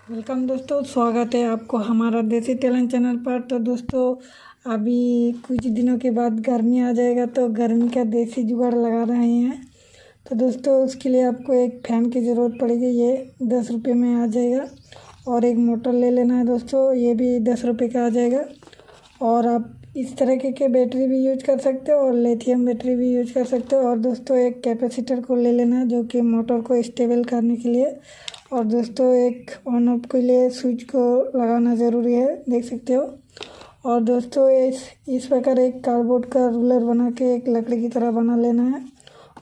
Welcome दोस्तों, स्वागत है आपको हमारा देसी टैलेंट चैनल पर। तो दोस्तों, अभी कुछ दिनों के बाद गर्मी आ जाएगा तो गर्मी का देसी जुगाड़ लगा रहे हैं। तो दोस्तों, उसके लिए आपको एक फ़ैन की ज़रूरत पड़ेगी। ये 10 रुपये में आ जाएगा। और एक मोटर ले लेना है दोस्तों, ये भी 10 रुपये का आ जाएगा। और आप इस तरह के बैटरी भी यूज कर सकते हो और लिथियम बैटरी भी यूज कर सकते हो। और दोस्तों, एक कैपेसिटर को ले लेना है जो कि मोटर को स्टेबल करने के लिए। और दोस्तों, एक ऑन ऑफ के लिए स्विच को लगाना ज़रूरी है, देख सकते हो। और दोस्तों, इस प्रकार एक कार्डबोर्ड का रूलर बना के एक लकड़ी की तरह बना लेना है।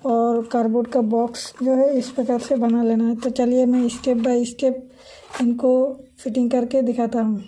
और कार्डबोर्ड का बॉक्स जो है इस प्रकार से बना लेना है। तो चलिए मैं स्टेप बाय स्टेप इनको फिटिंग करके दिखाता हूँ।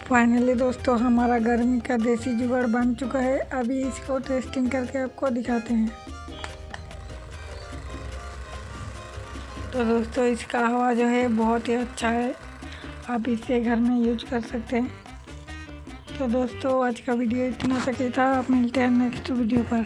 फाइनली दोस्तों, हमारा गर्मी का देसी जुगाड़ बन चुका है। अभी इसको टेस्टिंग करके आपको दिखाते हैं। तो दोस्तों इसका हवा जो है बहुत ही अच्छा है, आप इसे घर में यूज कर सकते हैं। तो दोस्तों आज का वीडियो इतना तक ही था, आप मिलते हैं नेक्स्ट वीडियो पर।